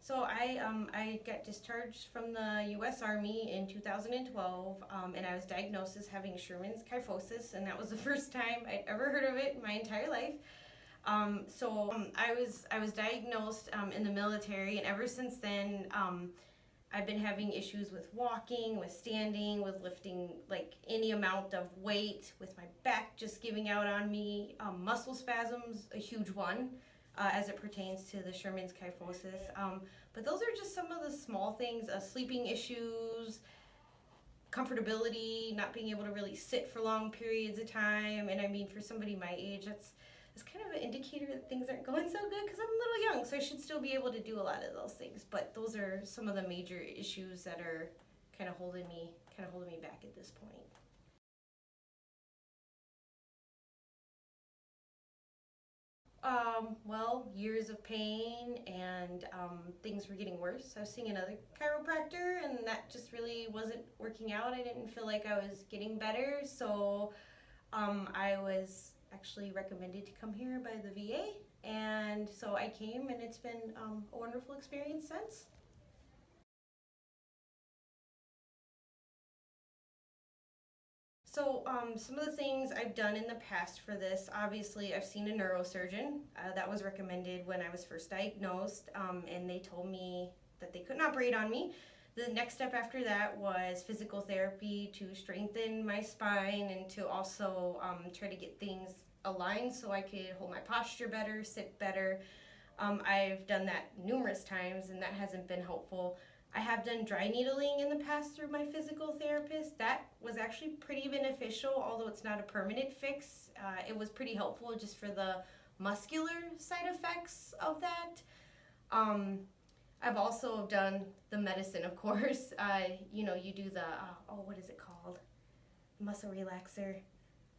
So I got discharged from the U.S. Army in 2012, and I was diagnosed as having Scheuermann's kyphosis, and that was the first time I'd ever heard of it in my entire life. I was diagnosed in the military, and ever since then, I've been having issues with walking, with standing, with lifting like any amount of weight, with my back just giving out on me. Muscle spasms, a huge one, as it pertains to the Scheuermann's kyphosis. But those are just some of the small things, sleeping issues, comfortability, not being able to really sit for long periods of time. And I mean, for somebody my age, that's kind of an indicator that things aren't going so good, because I'm a little young, so I should still be able to do a lot of those things. But those are some of the major issues that are kind of holding me back at this point. Well, years of pain, and things were getting worse. I was seeing another chiropractor, and that just really wasn't working out. I didn't feel like I was getting better, so I was actually recommended to come here by the VA, and so I came, and it's been a wonderful experience since. So some of the things I've done in the past for this, obviously I've seen a neurosurgeon. That was recommended when I was first diagnosed, and they told me that they couldn't operate on me. The next step after that was physical therapy to strengthen my spine and to also try to get things aligned so I could hold my posture better, sit better. I've done that numerous times, and that hasn't been helpful. I have done dry needling in the past through my physical therapist. That was actually pretty beneficial, although it's not a permanent fix. It was pretty helpful just for the muscular side effects of that. I've also done the medicine, of course. You do the, what is it called? Muscle relaxer.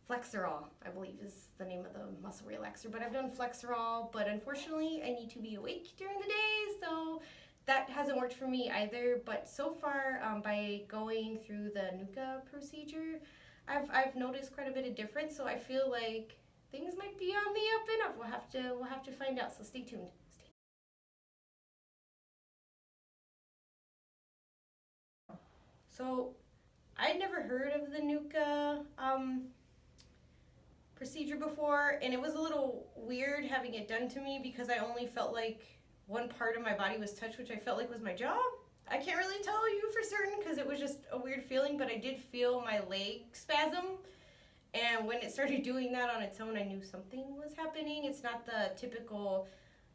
Flexerol, I believe, is the name of the muscle relaxer. But I've done Flexerol, but unfortunately I need to be awake during the day, so that hasn't worked for me either. But so far, by going through the NUCCA procedure, I've noticed quite a bit of difference. So I feel like things might be on the up and up. We'll have to find out. So stay tuned. So I'd never heard of the NUCCA procedure before, and it was a little weird having it done to me because I only felt like one part of my body was touched, which I felt like was my jaw. I can't really tell you for certain because it was just a weird feeling, but I did feel my leg spasm, and when it started doing that on its own, I knew something was happening. It's not the typical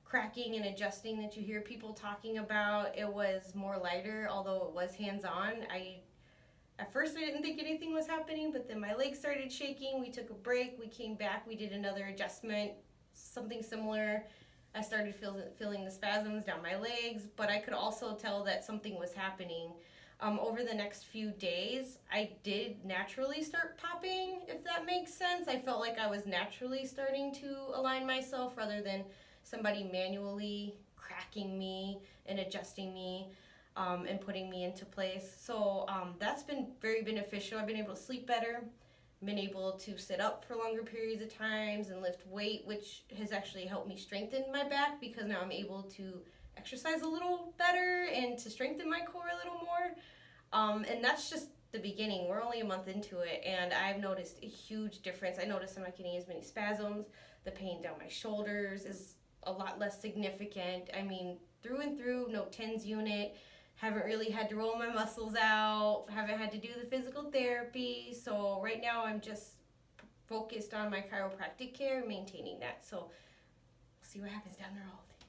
cracking and adjusting that you hear people talking about. It was more lighter, although it was hands-on. At first I didn't think anything was happening, but then my legs started shaking. We took a break, we came back, we did another adjustment, something similar. I started feeling the spasms down my legs, but I could also tell that something was happening. Over the next few days, I did naturally start popping, if that makes sense. I felt like I was naturally starting to align myself rather than somebody manually cracking me and adjusting me. And putting me into place. So that's been very beneficial. I've been able to sleep better, been able to sit up for longer periods of times and lift weight, which has actually helped me strengthen my back because now I'm able to exercise a little better and to strengthen my core a little more. And that's just the beginning. We're only a month into it, and I've noticed a huge difference. I noticed I'm not getting as many spasms. The pain down my shoulders is a lot less significant. I mean, through and through, no TENS unit. Haven't really had to roll my muscles out, haven't had to do the physical therapy. So right now I'm just focused on my chiropractic care, maintaining that. So we'll see what happens down the road.